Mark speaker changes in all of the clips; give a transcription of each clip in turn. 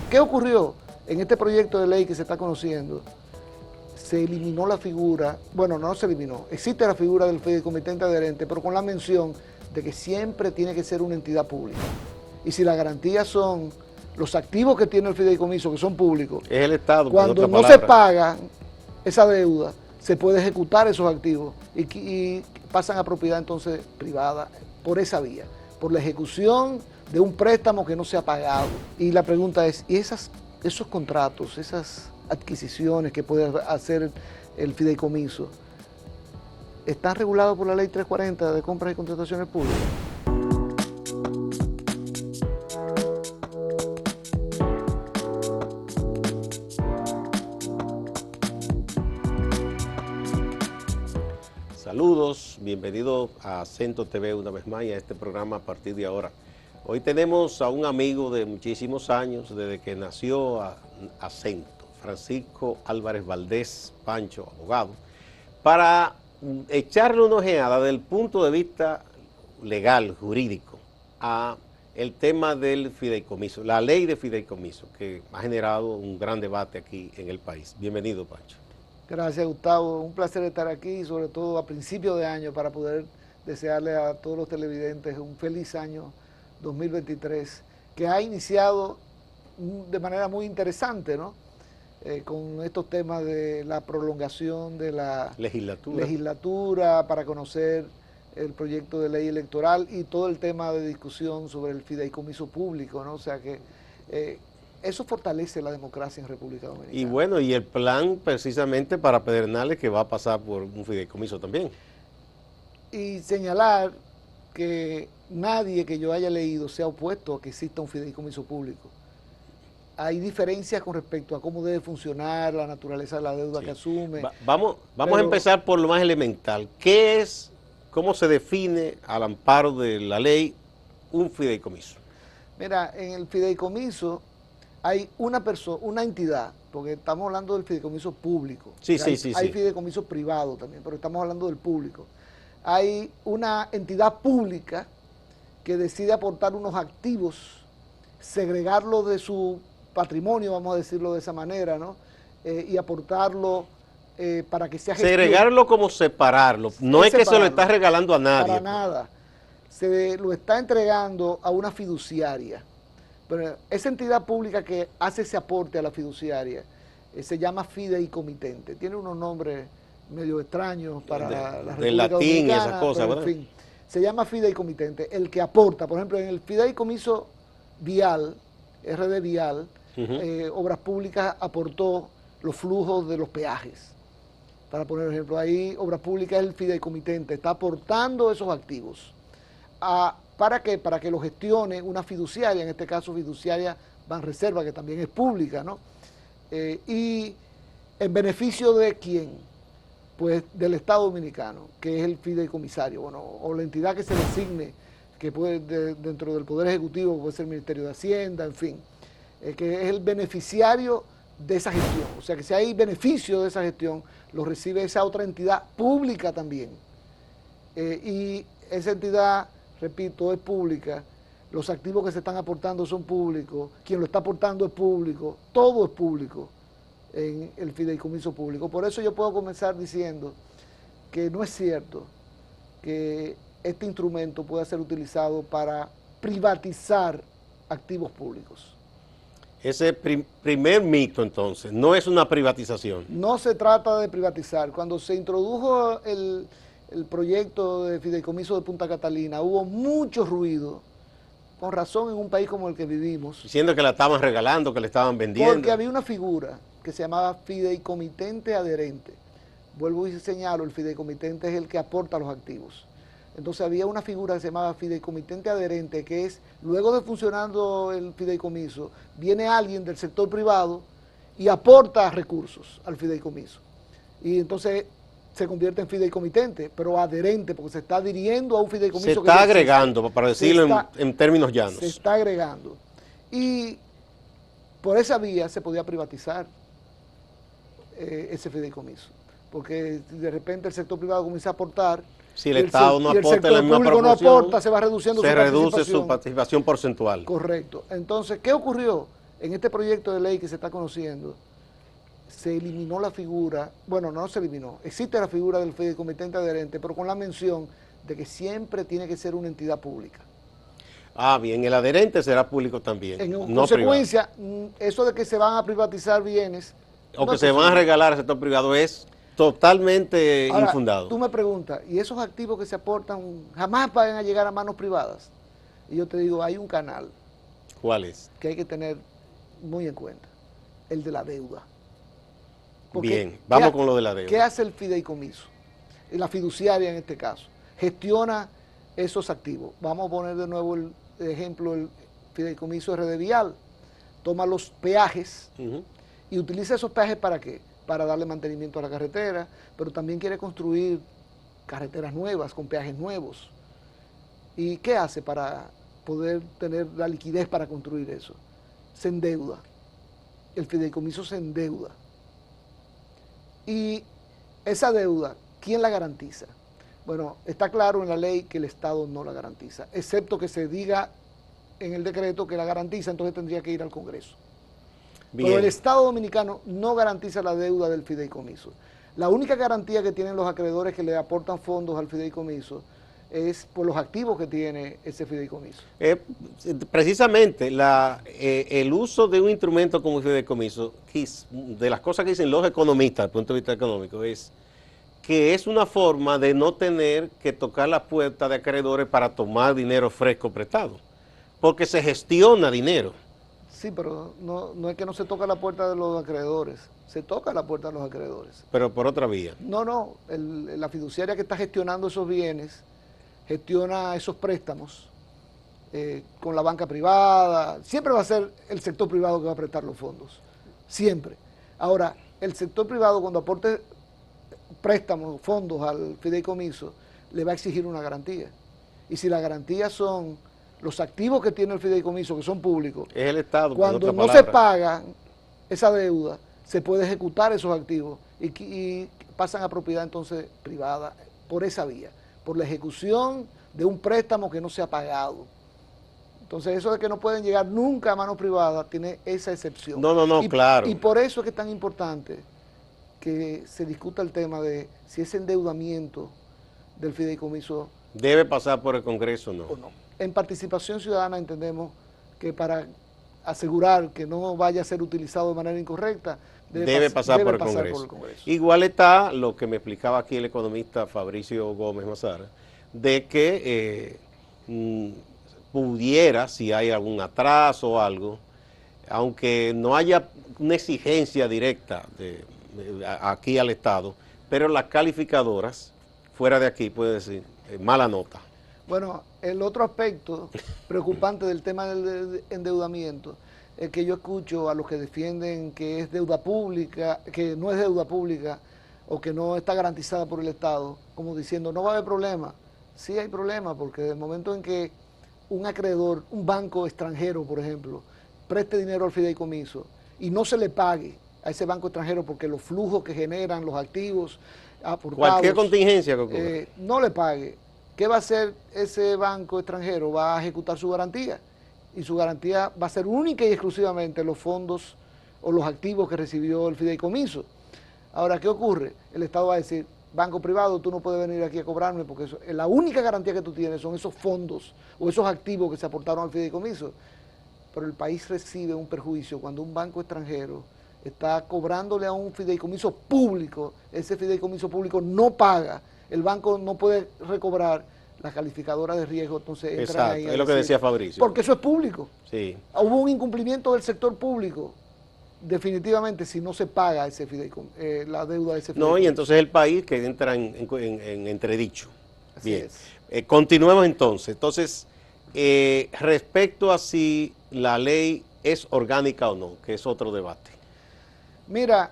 Speaker 1: ¿Qué ocurrió en este proyecto de ley que se está conociendo? Se eliminó la figura, bueno, no se eliminó, existe la figura del fideicomitente adherente, pero con la mención de que siempre tiene que ser una entidad pública. Y si las garantías son los activos que tiene el fideicomiso, que son públicos,
Speaker 2: es el Estado,
Speaker 1: cuando no se paga esa deuda, se puede ejecutar esos activos y pasan a propiedad entonces privada por esa vía, por la ejecución de un préstamo que no se ha pagado. Y la pregunta es, ¿y esos contratos, esas adquisiciones que puede hacer el fideicomiso, están regulados por la ley 340 de compras y contrataciones públicas?
Speaker 2: Saludos, bienvenidos a Acento TV una vez más y a este programa a partir de ahora. Hoy tenemos a un amigo de muchísimos años, desde que nació Acento, Francisco Álvarez Valdés, Pancho, abogado, para echarle una ojeada desde el punto de vista legal, jurídico, a el tema del fideicomiso, la ley de fideicomiso, que ha generado un gran debate aquí en el país. Bienvenido, Pancho.
Speaker 1: Gracias, Gustavo. Un placer estar aquí, sobre todo a principio de año, para poder desearle a todos los televidentes un feliz año 2023, que ha iniciado de manera muy interesante, ¿no? Con estos temas de la prolongación de la legislatura para conocer el proyecto de ley electoral y todo el tema de discusión sobre el fideicomiso público, ¿no? O sea que eso fortalece la democracia en República Dominicana.
Speaker 2: Y bueno, y el plan precisamente para Pedernales, que va a pasar por un fideicomiso también.
Speaker 1: Y señalar que nadie que yo haya leído se ha opuesto a que exista un fideicomiso público. Hay diferencias con respecto a cómo debe funcionar, la naturaleza de la deuda que asume.
Speaker 2: Vamos a empezar por lo más elemental. ¿Qué es, cómo se define al amparo de la ley un fideicomiso?
Speaker 1: Mira, en el fideicomiso hay una entidad, porque estamos hablando del fideicomiso público.
Speaker 2: Sí.
Speaker 1: Hay fideicomiso privado también, pero estamos hablando del público. Hay una entidad pública que decide aportar unos activos, segregarlos de su patrimonio, vamos a decirlo de esa manera, ¿no? Y aportarlo para que sea gestión.
Speaker 2: Segregarlo como separarlo, no es que se lo está regalando a nadie.
Speaker 1: Para nada, se lo está entregando a una fiduciaria. Pero esa entidad pública que hace ese aporte a la fiduciaria se llama fideicomitente. Tiene unos nombres medio extraños para la República
Speaker 2: del latín y
Speaker 1: Dominicana,
Speaker 2: esas cosas,
Speaker 1: pero,
Speaker 2: ¿verdad?
Speaker 1: en fin, se llama fideicomitente, el que aporta. Por ejemplo, en el fideicomiso vial, RD Vial, Obras Públicas aportó los flujos de los peajes. Para poner ejemplo, ahí Obras Públicas es el fideicomitente, está aportando esos activos. ¿Para qué? Para que lo gestione una fiduciaria, en este caso fiduciaria Banreserva, que también es pública, ¿no? Y en beneficio de quién, pues del Estado Dominicano, que es el fideicomisario, bueno, o la entidad que se designe, que puede dentro del Poder Ejecutivo, puede ser el Ministerio de Hacienda, en fin, que es el beneficiario de esa gestión. O sea que si hay beneficio de esa gestión, lo recibe esa otra entidad pública también. Y esa entidad, repito, es pública, los activos que se están aportando son públicos, quien lo está aportando es público, todo es público en el fideicomiso público. Por eso yo puedo comenzar diciendo que no es cierto que este instrumento pueda ser utilizado para privatizar activos públicos.
Speaker 2: Ese primer mito, entonces, no es una privatización.
Speaker 1: No se trata de privatizar. Cuando se introdujo el proyecto de fideicomiso de Punta Catalina, hubo mucho ruido, con razón en un país como el que vivimos.
Speaker 2: Diciendo que la estaban regalando, que le estaban vendiendo.
Speaker 1: Porque había una figura que se llamaba fideicomitente adherente. Vuelvo y señalo, el fideicomitente es el que aporta los activos. Entonces había una figura que se llamaba fideicomitente adherente, que es, luego de funcionando el fideicomiso, viene alguien del sector privado y aporta recursos al fideicomiso. Y entonces se convierte en fideicomitente, pero adherente, porque se está adhiriendo a un fideicomiso.
Speaker 2: Se está agregando, para decirlo en términos llanos.
Speaker 1: Se está agregando. Y por esa vía se podía privatizar ese fideicomiso, porque de repente el sector privado comienza a aportar.
Speaker 2: Si el Estado no aporta la misma proporción,
Speaker 1: no aporta, se va reduciendo
Speaker 2: se reduce su participación porcentual.
Speaker 1: Correcto. Entonces, ¿qué ocurrió? en este proyecto de ley que se está conociendo, se eliminó la figura, bueno, no se eliminó, existe la figura del fideicomitente adherente, pero con la mención de que siempre tiene que ser una entidad pública.
Speaker 2: Ah, bien, el adherente será público también,
Speaker 1: En
Speaker 2: no
Speaker 1: consecuencia, eso de que se van a privatizar bienes,
Speaker 2: privado. O
Speaker 1: no
Speaker 2: que
Speaker 1: es
Speaker 2: se van a
Speaker 1: posible.
Speaker 2: regalar al sector privado es totalmente
Speaker 1: Ahora,
Speaker 2: infundado.
Speaker 1: tú me preguntas, ¿y esos activos que se aportan jamás van a llegar a manos privadas? Y yo te digo, hay un canal
Speaker 2: ¿Cuál es?
Speaker 1: que hay que tener muy en cuenta, el de la deuda. Porque,
Speaker 2: Bien, vamos con lo de la
Speaker 1: ¿qué
Speaker 2: deuda.
Speaker 1: hace el fideicomiso? La fiduciaria en este caso. Gestiona esos activos. Vamos a poner de nuevo el ejemplo, el fideicomiso RD Vial. Toma los peajes y utiliza esos peajes ¿para qué? Para darle mantenimiento a la carretera, pero también quiere construir carreteras nuevas, con peajes nuevos. ¿Y qué hace para poder tener la liquidez para construir eso? Se endeuda. El fideicomiso se endeuda. Y esa deuda, ¿quién la garantiza? Bueno, está claro en la ley que el Estado no la garantiza, excepto que se diga en el decreto que la garantiza, entonces tendría que ir al Congreso.
Speaker 2: Bien.
Speaker 1: Pero el Estado dominicano no garantiza la deuda del fideicomiso. La única garantía que tienen los acreedores que le aportan fondos al fideicomiso es por los activos que tiene ese fideicomiso.
Speaker 2: Precisamente el uso de un instrumento como el fideicomiso, de las cosas que dicen los economistas, desde el punto de vista económico, es que es una forma de no tener que tocar la puerta de acreedores para tomar dinero fresco prestado, porque se gestiona dinero.
Speaker 1: Sí, pero no es que no se toca la puerta de los acreedores, se toca la puerta de los acreedores.
Speaker 2: Pero por otra vía.
Speaker 1: No, la fiduciaria que está gestionando esos bienes, gestiona esos préstamos con la banca privada, siempre va a ser el sector privado que va a prestar los fondos, siempre. Ahora, el sector privado cuando aporte préstamos, fondos al fideicomiso, le va a exigir una garantía. Y si la garantía son los activos que tiene el fideicomiso, que son públicos,
Speaker 2: Es el Estado.
Speaker 1: cuando no se paga esa deuda, se puede ejecutar esos activos y pasan a propiedad entonces privada por esa vía, por la ejecución de un préstamo que no se ha pagado. Entonces eso de que no pueden llegar nunca a manos privadas tiene esa excepción.
Speaker 2: No, claro.
Speaker 1: Y por eso es que es tan importante que se discuta el tema de si ese endeudamiento del fideicomiso
Speaker 2: ¿Debe pasar por el Congreso o no?
Speaker 1: En participación ciudadana entendemos que para asegurar que no vaya a ser utilizado de manera incorrecta,
Speaker 2: debe pasar por el Congreso. Igual está lo que me explicaba aquí el economista Fabricio Gómez Mazara, de que pudiera, si hay algún atraso o algo, aunque no haya una exigencia directa aquí al Estado, pero las calificadoras fuera de aquí, puede decir, mala nota.
Speaker 1: Bueno, el otro aspecto preocupante del tema del endeudamiento es que yo escucho a los que defienden que es deuda pública, que no es deuda pública o que no está garantizada por el Estado, como diciendo no va a haber problema. Sí hay problema porque desde el momento en que un acreedor, un banco extranjero, por ejemplo, preste dinero al fideicomiso y no se le pague a ese banco extranjero porque los flujos que generan, los activos aportados,
Speaker 2: cualquier contingencia que ocurra,
Speaker 1: no le pague, ¿qué va a hacer ese banco extranjero? Va a ejecutar su garantía y su garantía va a ser única y exclusivamente los fondos o los activos que recibió el fideicomiso. Ahora, ¿qué ocurre? El Estado va a decir, banco privado, tú no puedes venir aquí a cobrarme porque la única garantía que tú tienes son esos fondos o esos activos que se aportaron al fideicomiso. Pero el país recibe un perjuicio cuando un banco extranjero está cobrándole a un fideicomiso público, ese fideicomiso público no paga, el banco no puede recobrar, la calificadora de riesgo, entonces entran ahí.
Speaker 2: Es lo que decía Fabricio.
Speaker 1: Porque eso es público.
Speaker 2: Sí.
Speaker 1: Hubo un incumplimiento del sector público, definitivamente, si no se paga ese la deuda de ese fideicomiso.
Speaker 2: No, y entonces el país que entra en entredicho.
Speaker 1: Así
Speaker 2: Bien.
Speaker 1: es.
Speaker 2: Continuemos entonces. Entonces, respecto a si la ley es orgánica o no, que es otro debate.
Speaker 1: Mira,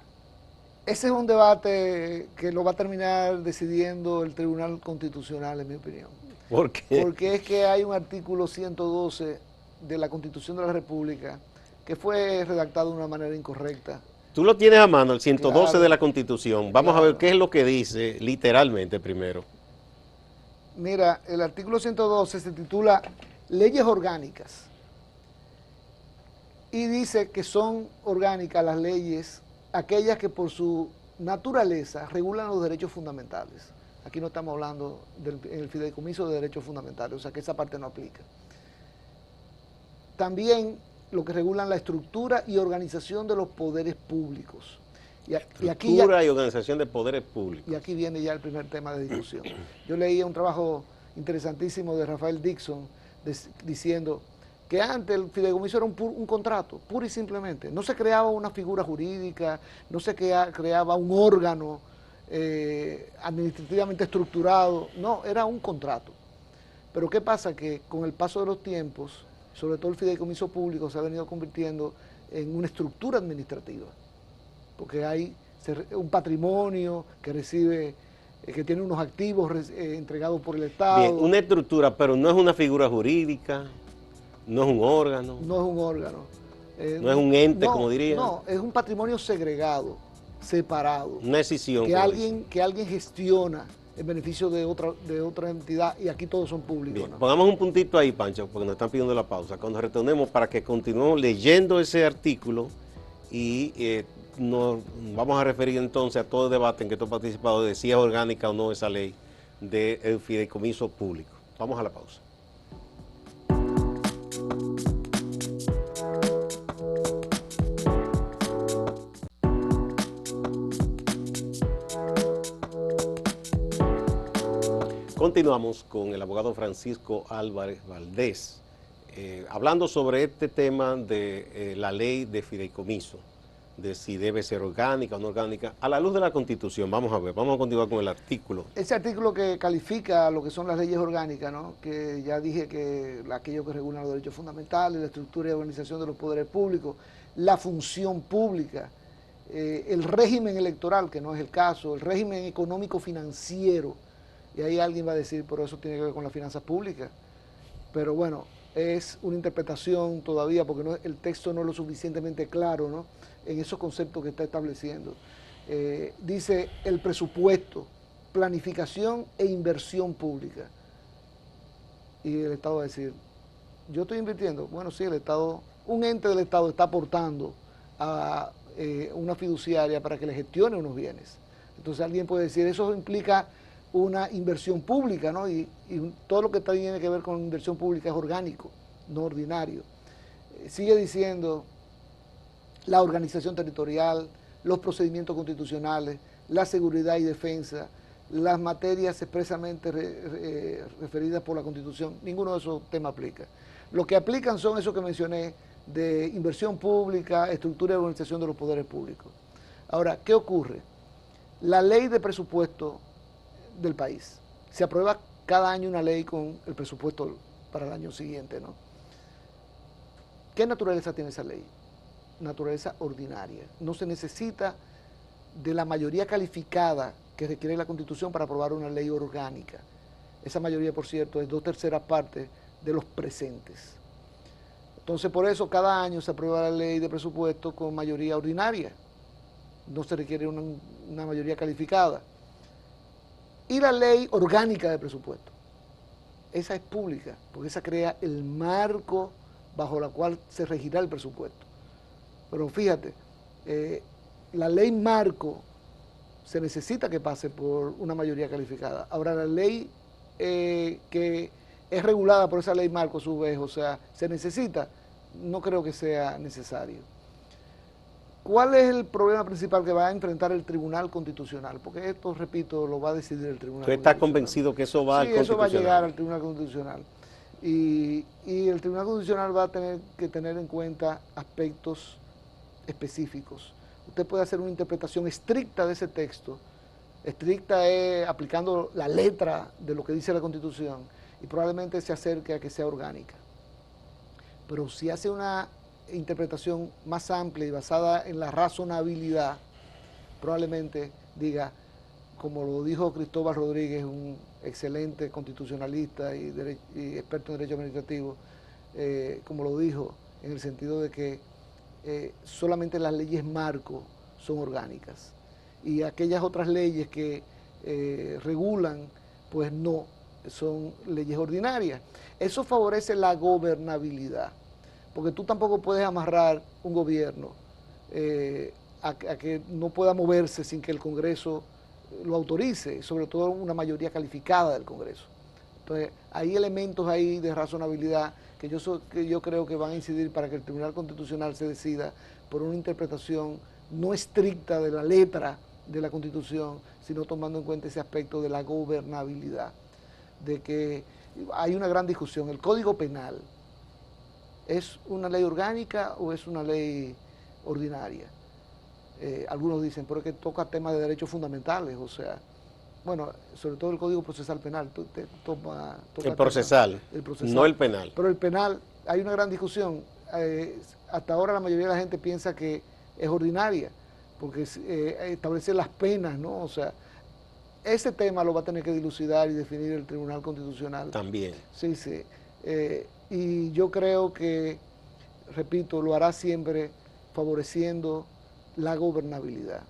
Speaker 1: ese es un debate que lo va a terminar decidiendo el Tribunal Constitucional, en mi opinión.
Speaker 2: ¿Por qué?
Speaker 1: Porque es que hay un artículo 112 de la Constitución de la República que fue redactado de una manera incorrecta.
Speaker 2: Tú lo tienes a mano, el 112
Speaker 1: Claro.
Speaker 2: De la Constitución. Vamos
Speaker 1: Claro.
Speaker 2: a ver qué es lo que dice literalmente primero.
Speaker 1: Mira, el artículo 112 se titula Leyes Orgánicas. Y dice que son orgánicas las leyes, aquellas que por su naturaleza regulan los derechos fundamentales. Aquí no estamos hablando en el fideicomiso de derechos fundamentales, o sea que esa parte no aplica. También lo que regulan la estructura y organización de los poderes públicos.
Speaker 2: Estructura y organización de poderes públicos.
Speaker 1: Y aquí viene ya el primer tema de discusión. Yo leía un trabajo interesantísimo de Rafael Dixon diciendo que antes el fideicomiso era un contrato, puro y simplemente. No se creaba una figura jurídica, no se creaba un órgano administrativamente estructurado, no, era un contrato. Pero ¿qué pasa? Que con el paso de los tiempos, sobre todo el fideicomiso público se ha venido convirtiendo en una estructura administrativa, porque hay un patrimonio que recibe, que tiene unos activos entregados por el Estado.
Speaker 2: Bien, una estructura, pero no es una figura jurídica, no es un órgano.
Speaker 1: No es un órgano.
Speaker 2: No es un ente, como diría.
Speaker 1: No, es un patrimonio segregado, separado.
Speaker 2: Una decisión.
Speaker 1: Que alguien gestiona en beneficio de otra entidad, y aquí todos son públicos.
Speaker 2: Bien,
Speaker 1: ¿no?
Speaker 2: pongamos un puntito ahí, Pancho, porque nos están pidiendo la pausa. Cuando retornemos, para que continuemos leyendo ese artículo y nos vamos a referir entonces a todo el debate en que tú has participado de si es orgánica o no esa ley del fideicomiso público. Vamos a la pausa. Continuamos con el abogado Francisco Álvarez Valdés, hablando sobre este tema de la ley de fideicomiso, de si debe ser orgánica o no orgánica, a la luz de la Constitución. Vamos a ver, vamos a continuar con el artículo.
Speaker 1: Ese artículo que califica lo que son las leyes orgánicas, ¿no? Que ya dije que aquello que regula los derechos fundamentales, la estructura y organización de los poderes públicos, la función pública, el régimen electoral, que no es el caso, el régimen económico-financiero. Y ahí alguien va a decir, pero eso tiene que ver con las finanzas públicas. Pero bueno, es una interpretación todavía, porque el texto no es lo suficientemente claro, ¿no?, en esos conceptos que está estableciendo. Dice el presupuesto, planificación e inversión pública. Y el Estado va a decir, yo estoy invirtiendo. Bueno, sí, el Estado, un ente del Estado está aportando a una fiduciaria para que le gestione unos bienes. Entonces alguien puede decir, eso implica una inversión pública, ¿no? Y todo lo que tiene que ver con inversión pública es orgánico, no ordinario. Sigue diciendo la organización territorial, los procedimientos constitucionales, la seguridad y defensa, las materias expresamente referidas por la Constitución, ninguno de esos temas aplica. Lo que aplican son esos que mencioné de inversión pública, estructura y organización de los poderes públicos. Ahora, ¿qué ocurre? La ley de presupuesto del país. Se aprueba cada año una ley con el presupuesto para el año siguiente, ¿no? ¿Qué naturaleza tiene esa ley? Naturaleza ordinaria. No se necesita de la mayoría calificada que requiere la Constitución para aprobar una ley orgánica. Esa mayoría, por cierto, es 2/3 partes de los presentes. Entonces, por eso cada año se aprueba la ley de presupuesto con mayoría ordinaria. No se requiere una mayoría calificada. Y la ley orgánica de presupuesto, esa es pública, porque esa crea el marco bajo la cual se regirá el presupuesto. Pero fíjate, la ley marco se necesita que pase por una mayoría calificada. Ahora, la ley que es regulada por esa ley marco, a su vez, o sea, se necesita, no creo que sea necesario. ¿Cuál es el problema principal que va a enfrentar el Tribunal Constitucional? Porque esto, repito, lo va a decidir el Tribunal Constitucional.
Speaker 2: ¿Usted está convencido que eso va al Constitucional?
Speaker 1: Sí, eso va a llegar al Tribunal Constitucional. Y el Tribunal Constitucional va a tener que tener en cuenta aspectos específicos. Usted puede hacer una interpretación estricta de ese texto, estricta es aplicando la letra de lo que dice la Constitución, y probablemente se acerque a que sea orgánica. Pero si hace una interpretación más amplia y basada en la razonabilidad, probablemente diga, como lo dijo Cristóbal Rodríguez, un excelente constitucionalista y experto en derecho administrativo, como lo dijo, en el sentido de que solamente las leyes marco son orgánicas y aquellas otras leyes que regulan, pues no, son leyes ordinarias. Eso favorece la gobernabilidad, porque tú tampoco puedes amarrar un gobierno a que no pueda moverse sin que el Congreso lo autorice, sobre todo una mayoría calificada del Congreso. Entonces, hay elementos ahí de razonabilidad que yo creo que van a incidir para que el Tribunal Constitucional se decida por una interpretación no estricta de la letra de la Constitución, sino tomando en cuenta ese aspecto de la gobernabilidad, de que hay una gran discusión. ¿El Código Penal es una ley orgánica o es una ley ordinaria? Algunos dicen, pero es que toca temas de derechos fundamentales, o sea, bueno, sobre todo el Código Procesal Penal. Toca
Speaker 2: el procesal, no el penal.
Speaker 1: Pero el penal, hay una gran discusión. Hasta ahora la mayoría de la gente piensa que es ordinaria, porque establece las penas, ¿no? O sea, ese tema lo va a tener que dilucidar y definir el Tribunal Constitucional.
Speaker 2: También.
Speaker 1: Sí. Y yo creo que, repito, lo hará siempre favoreciendo la gobernabilidad,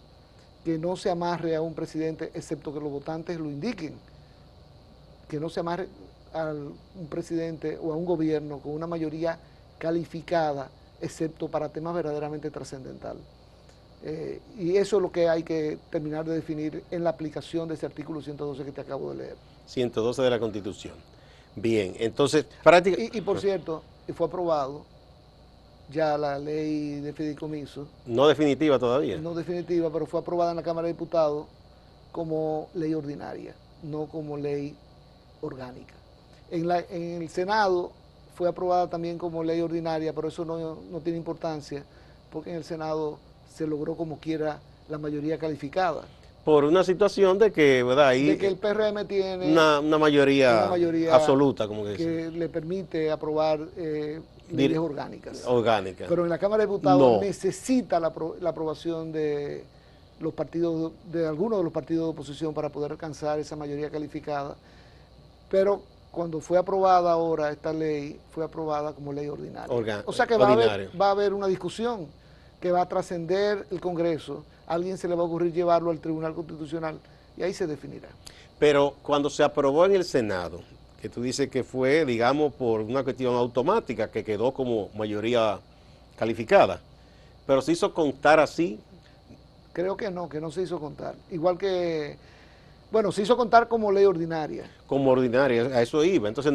Speaker 1: que no se amarre a un presidente, excepto que los votantes lo indiquen, que no se amarre a un presidente o a un gobierno con una mayoría calificada, excepto para temas verdaderamente trascendentales. Y eso es lo que hay que terminar de definir en la aplicación de ese artículo 112 que te acabo de leer.
Speaker 2: 112 de la Constitución. Bien, entonces, prácticamente...
Speaker 1: Y por cierto, fue aprobado ya la ley de fideicomiso.
Speaker 2: No definitiva todavía.
Speaker 1: No definitiva, pero fue aprobada en la Cámara de Diputados como ley ordinaria, no como ley orgánica. En el Senado fue aprobada también como ley ordinaria, pero eso no tiene importancia, porque en el Senado se logró como quiera la mayoría calificada.
Speaker 2: Por una situación de que, ¿verdad? Ahí
Speaker 1: de que el PRM tiene
Speaker 2: una mayoría absoluta, como
Speaker 1: que le permite aprobar leyes orgánicas. Pero en la Cámara de Diputados necesita la aprobación de los partidos, de algunos de los partidos de oposición para poder alcanzar esa mayoría calificada. Pero cuando fue aprobada ahora esta ley, fue aprobada como ley ordinaria. O sea que va a haber una discusión que va a trascender el Congreso. A alguien se le va a ocurrir llevarlo al Tribunal Constitucional y ahí se definirá.
Speaker 2: Pero cuando se aprobó en el Senado, que tú dices que fue, digamos, por una cuestión automática, que quedó como mayoría calificada, pero se hizo contar así.
Speaker 1: Creo que no se hizo contar. Igual que, bueno, se hizo contar como ley ordinaria.
Speaker 2: Como ordinaria, a eso iba. Entonces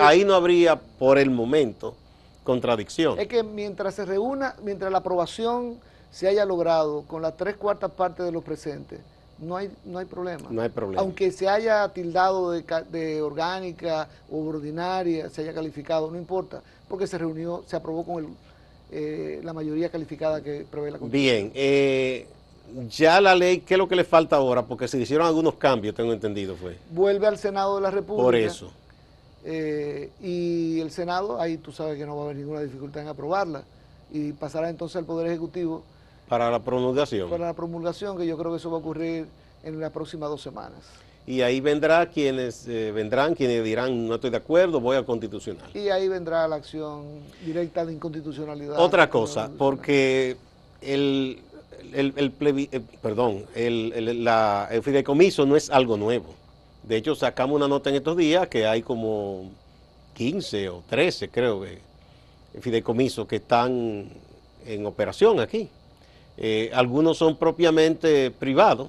Speaker 2: ahí no habría por el momento contradicción.
Speaker 1: Es que mientras se reúna, mientras la aprobación se haya logrado con las 3/4 partes de los presentes, no hay problema. No hay problema. Aunque se haya tildado de orgánica o ordinaria, se haya calificado, no importa, porque se reunió, se aprobó con la mayoría calificada que prevé la Constitución.
Speaker 2: Bien, ya la ley, ¿qué es lo que le falta ahora? Porque se hicieron algunos cambios, tengo entendido, fue.
Speaker 1: Vuelve al Senado de la República.
Speaker 2: Por eso.
Speaker 1: Y el Senado, ahí tú sabes que no va a haber ninguna dificultad en aprobarla, y pasará entonces al Poder Ejecutivo.
Speaker 2: Para la promulgación.
Speaker 1: Para la promulgación, que yo creo que eso va a ocurrir en las próximas 2 semanas.
Speaker 2: Y ahí vendrán quienes dirán, no estoy de acuerdo, voy al Constitucional.
Speaker 1: Y ahí vendrá la acción directa de inconstitucionalidad.
Speaker 2: Otra cosa, porque el fideicomiso no es algo nuevo. De hecho, sacamos una nota en estos días que hay como 15 o 13, creo, fideicomisos que están en operación aquí. Algunos son propiamente privados,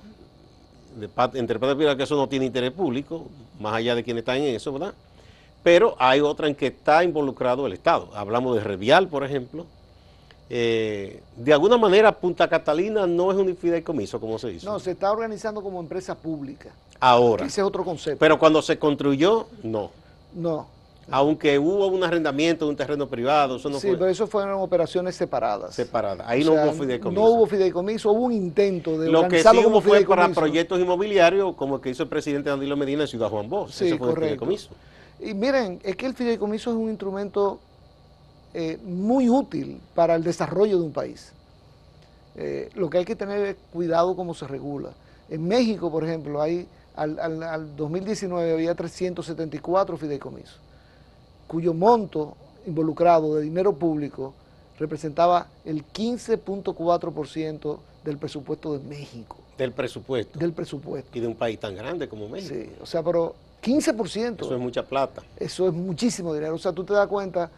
Speaker 2: entre parte privada, que eso no tiene interés público, más allá de quienes están en eso, ¿verdad? Pero hay otra en que está involucrado el Estado. Hablamos de Revial, por ejemplo. De alguna manera, Punta Catalina no es un fideicomiso, como se hizo.
Speaker 1: No, se está organizando como empresa pública.
Speaker 2: Ahora.
Speaker 1: Ese es otro concepto.
Speaker 2: Pero cuando se construyó, no.
Speaker 1: No.
Speaker 2: Aunque hubo un arrendamiento de un terreno privado, eso no fue.
Speaker 1: Sí, pero eso fueron operaciones separadas.
Speaker 2: Separadas. Ahí no hubo fideicomiso.
Speaker 1: No hubo fideicomiso, hubo un intento de
Speaker 2: lo
Speaker 1: organizarlo
Speaker 2: que sí
Speaker 1: como
Speaker 2: hubo fue para proyectos inmobiliarios, como el que hizo el presidente Danilo Medina en Ciudad Juan Bosch.
Speaker 1: Sí,
Speaker 2: eso fue
Speaker 1: correcto.
Speaker 2: El fideicomiso.
Speaker 1: Y miren, es que el fideicomiso es un instrumento muy útil para el desarrollo de un país. Lo que hay que tener es cuidado cómo se regula. En México, por ejemplo, al 2019 había 374 fideicomisos, cuyo monto involucrado de dinero público representaba el 15.4% del presupuesto de México.
Speaker 2: Del presupuesto.
Speaker 1: Del presupuesto.
Speaker 2: Y de un país tan grande como México.
Speaker 1: Sí, o sea, pero 15%.
Speaker 2: Eso es mucha plata.
Speaker 1: Eso es muchísimo dinero. O sea, tú te das cuenta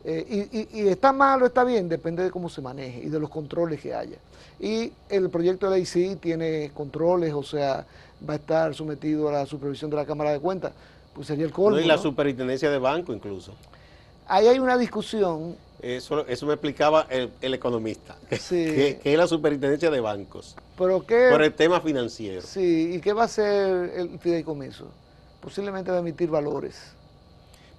Speaker 1: Y está mal o está bien, depende de cómo se maneje y de los controles que haya. Y el proyecto de ley sí tiene controles, o sea, va a estar sometido a la supervisión de la Cámara de Cuentas, pues sería el colmo,
Speaker 2: No, y la
Speaker 1: ¿no?
Speaker 2: superintendencia de banco incluso.
Speaker 1: Ahí hay una discusión,
Speaker 2: Eso me explicaba el economista,
Speaker 1: sí,
Speaker 2: que es la superintendencia de bancos,
Speaker 1: pero
Speaker 2: por
Speaker 1: ¿qué,
Speaker 2: el tema financiero.
Speaker 1: sí, y qué va a hacer el fideicomiso? Posiblemente va a emitir valores.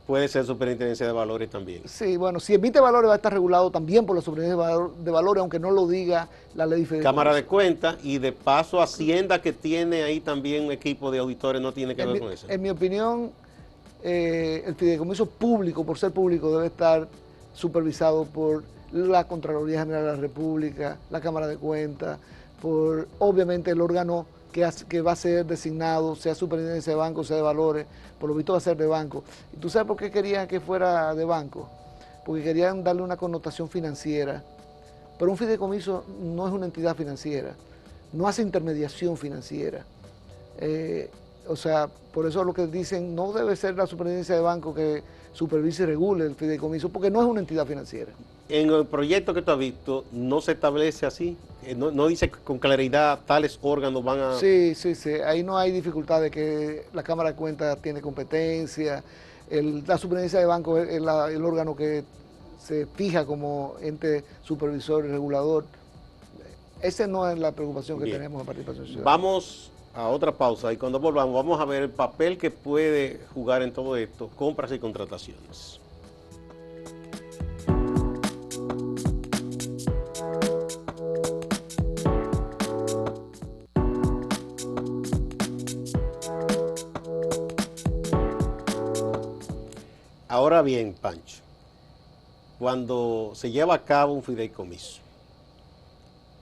Speaker 2: Puede ser superintendencia de valores también.
Speaker 1: Sí, bueno, si emite valores va a estar regulado también por la superintendencia de valores, aunque no lo diga la ley de
Speaker 2: Cámara
Speaker 1: fideicomiso.
Speaker 2: de Cuentas y de paso Hacienda, que tiene ahí también un equipo de auditores, no tiene que ver con eso.
Speaker 1: En mi opinión, el fideicomiso público, por ser público, debe estar supervisado por la Contraloría General de la República, la Cámara de Cuentas, por obviamente el órgano que va a ser designado, sea superintendencia de banco, sea de valores, por lo visto va a ser de banco. ¿Y tú sabes por qué querían que fuera de banco? Porque querían darle una connotación financiera, pero un fideicomiso no es una entidad financiera, no hace intermediación financiera. O sea, por eso lo que dicen, no debe ser la superintendencia de banco que supervise y regule el fideicomiso, porque no es una entidad financiera.
Speaker 2: En el proyecto que tú has visto, no se establece así, no dice con claridad tales órganos van a...
Speaker 1: Sí, sí, sí, ahí no hay dificultad de que la Cámara de Cuentas tiene competencia, la superintendencia de banco es el órgano que se fija como ente supervisor y regulador. Esa no es la preocupación que
Speaker 2: Bien.
Speaker 1: tenemos en Participación Ciudadana.
Speaker 2: Vamos a otra pausa y cuando volvamos vamos a ver el papel que puede jugar en todo esto, compras y contrataciones. Ahora bien, Pancho, cuando se lleva a cabo un fideicomiso,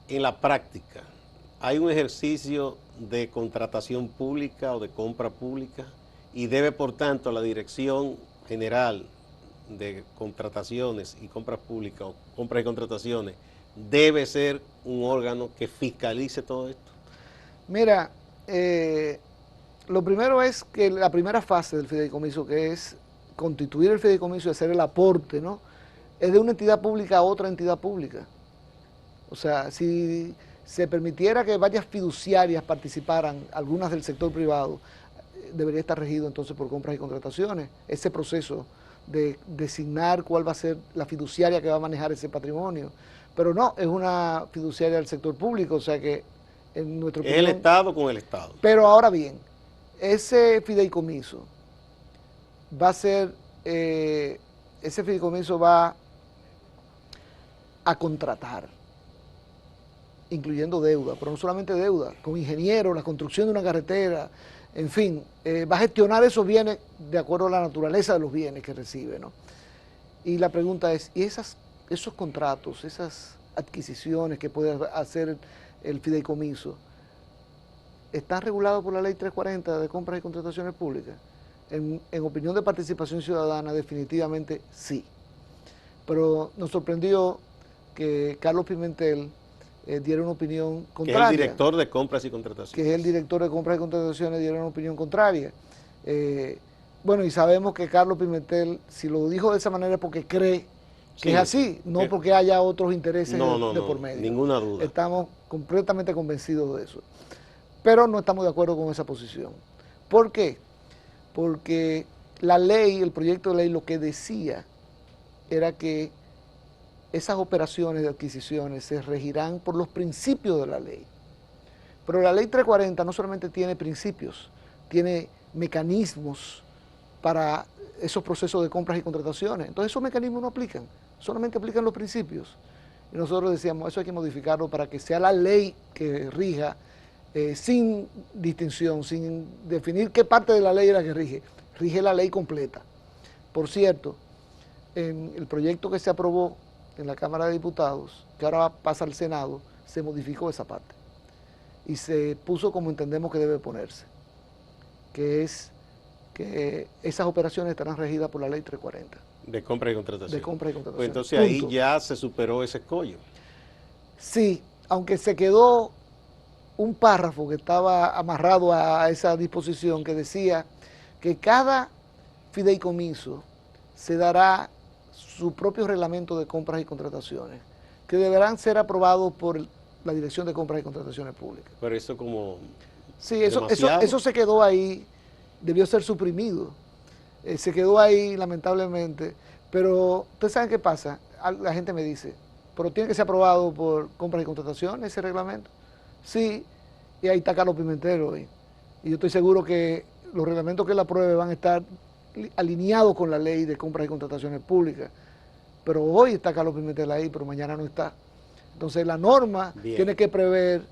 Speaker 2: en la práctica, ¿hay un ejercicio de contratación pública o de compra pública? Y debe, por tanto, la Dirección General de Contrataciones y Compras Públicas o Compras y Contrataciones debe ser un órgano que fiscalice todo esto.
Speaker 1: Mira, lo primero es que la primera fase del fideicomiso, que es constituir el fideicomiso y hacer el aporte, ¿no? Es de una entidad pública a otra entidad pública. O sea, si se permitiera que varias fiduciarias participaran, algunas del sector privado, debería estar regido entonces por compras y contrataciones. Ese proceso de designar cuál va a ser la fiduciaria que va a manejar ese patrimonio. Pero no, es una fiduciaria del sector público, o sea que en nuestro
Speaker 2: Es el Estado con el Estado.
Speaker 1: Pero ahora bien, ese fideicomiso va a ser, ese fideicomiso va a contratar, incluyendo deuda, pero no solamente deuda, con ingenieros, la construcción de una carretera, en fin, va a gestionar esos bienes de acuerdo a la naturaleza de los bienes que recibe, ¿no? Y la pregunta es, ¿y esos contratos, esas adquisiciones que puede hacer el fideicomiso, están regulados por la ley 340 de compras y contrataciones públicas? En opinión de Participación Ciudadana, definitivamente sí. Pero nos sorprendió que Carlos Pimentel diera una opinión contraria.
Speaker 2: Que es el director de compras y contrataciones.
Speaker 1: Que es el director de compras y contrataciones, diera una opinión contraria. Bueno, y sabemos que Carlos Pimentel, si lo dijo de esa manera es porque cree que es así, no porque haya otros intereses de por medio.
Speaker 2: Ninguna duda.
Speaker 1: Estamos completamente convencidos de eso. Pero no estamos de acuerdo con esa posición. ¿Por qué? Porque la ley, el proyecto de ley, lo que decía era que esas operaciones de adquisiciones se regirán por los principios de la ley. Pero la ley 340 no solamente tiene principios, tiene mecanismos para esos procesos de compras y contrataciones. Entonces esos mecanismos no aplican, solamente aplican los principios. Y nosotros decíamos, eso hay que modificarlo para que sea la ley que rija, sin distinción, sin definir qué parte de la ley es la que rige la ley completa. Por cierto, en el proyecto que se aprobó en la Cámara de Diputados, que ahora pasa al Senado, se modificó esa parte y se puso como entendemos que debe ponerse, que es que esas operaciones estarán regidas por la ley 340.
Speaker 2: De compra y contratación.
Speaker 1: De compra y contratación.
Speaker 2: Pues entonces ahí ya se superó ese escollo.
Speaker 1: Sí, aunque se quedó un párrafo que estaba amarrado a esa disposición que decía que cada fideicomiso se dará su propio reglamento de compras y contrataciones, que deberán ser aprobados por la Dirección de Compras y Contrataciones Públicas.
Speaker 2: Pero eso como...
Speaker 1: Sí, eso se quedó ahí, debió ser suprimido. Se quedó ahí, lamentablemente. Pero, ¿ustedes saben qué pasa? La gente me dice, ¿pero tiene que ser aprobado por compras y contrataciones ese reglamento? Sí, y ahí está Carlos Pimentel hoy. Y yo estoy seguro que los reglamentos que él apruebe van a estar alineados con la ley de compras y contrataciones públicas. Pero hoy está Carlos Pimentel ahí, pero mañana no está. Entonces la norma tiene que prever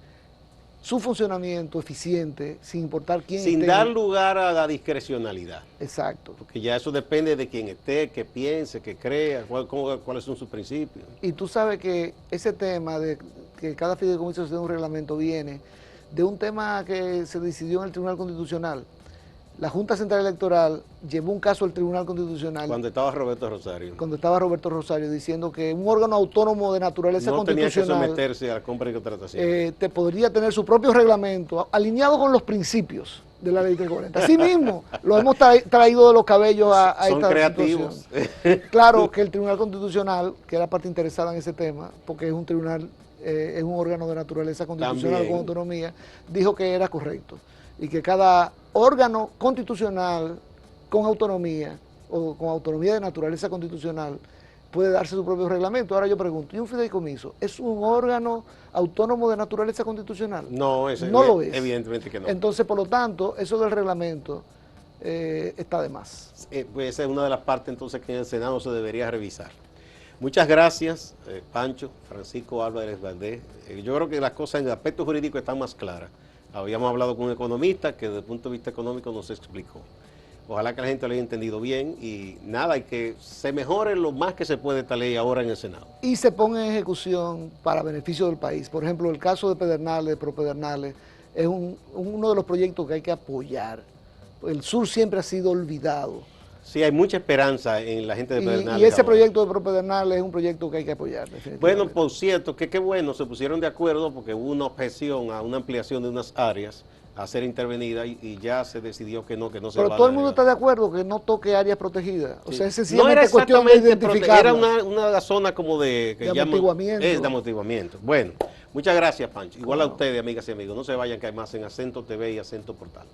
Speaker 1: su funcionamiento eficiente, sin importar quién esté.
Speaker 2: Sin dar lugar a la discrecionalidad.
Speaker 1: Exacto.
Speaker 2: Porque ya eso depende de quién esté, qué piense, qué crea, cuáles son sus principios.
Speaker 1: Y tú sabes que ese tema de que cada fideicomiso se dé un reglamento viene de un tema que se decidió en el Tribunal Constitucional. La Junta Central Electoral llevó un caso al Tribunal Constitucional.
Speaker 2: Cuando estaba Roberto Rosario.
Speaker 1: Cuando estaba Roberto Rosario, diciendo que un órgano autónomo de naturaleza constitucional
Speaker 2: no tenía que someterse a la compra y contratación.
Speaker 1: Te podría tener su propio reglamento, alineado con los principios de la ley 340. Así mismo, lo hemos traído de los cabellos a
Speaker 2: Son
Speaker 1: esta
Speaker 2: creativos.
Speaker 1: situación. Claro que el Tribunal Constitucional, que era parte interesada en ese tema, porque es un tribunal, es un órgano de naturaleza constitucional
Speaker 2: También.
Speaker 1: con autonomía, dijo que era correcto. Y que cada órgano constitucional con autonomía o con autonomía de naturaleza constitucional puede darse su propio reglamento. Ahora yo pregunto, ¿y un fideicomiso es un órgano autónomo de naturaleza constitucional?
Speaker 2: No,
Speaker 1: no lo es.
Speaker 2: Evidentemente que no.
Speaker 1: Entonces, por lo tanto, eso del reglamento está de más.
Speaker 2: Pues esa es una de las partes entonces que en el Senado se debería revisar. Muchas gracias, Pancho, Francisco Álvarez Valdés. Yo creo que las cosas en el aspecto jurídico están más claras. Habíamos hablado con un economista que desde el punto de vista económico nos explicó. Ojalá que la gente lo haya entendido bien y nada, hay que se mejore lo más que se puede esta ley ahora en el Senado.
Speaker 1: Y se ponga en ejecución para beneficio del país. Por ejemplo, el caso de Pedernales, de Propedernales, es uno de los proyectos que hay que apoyar. El sur siempre ha sido olvidado.
Speaker 2: Sí, hay mucha esperanza en la gente de Pedernales.
Speaker 1: Y ese proyecto de Propedernales es un proyecto que hay que apoyar, definitivamente.
Speaker 2: Bueno, por cierto, que qué bueno, se pusieron de acuerdo porque hubo una objeción a una ampliación de unas áreas a ser intervenida y ya se decidió que no se va a
Speaker 1: Pero todo el mundo está de acuerdo que no toque áreas protegidas. O sea, es
Speaker 2: no
Speaker 1: sencillamente
Speaker 2: era
Speaker 1: cuestión de identificar.
Speaker 2: Era una zona como de
Speaker 1: amortiguamiento.
Speaker 2: De amortiguamiento. Bueno, muchas gracias, Pancho. Igual a ustedes, amigas y amigos. No se vayan, que hay más en Acento TV y Acento Portal.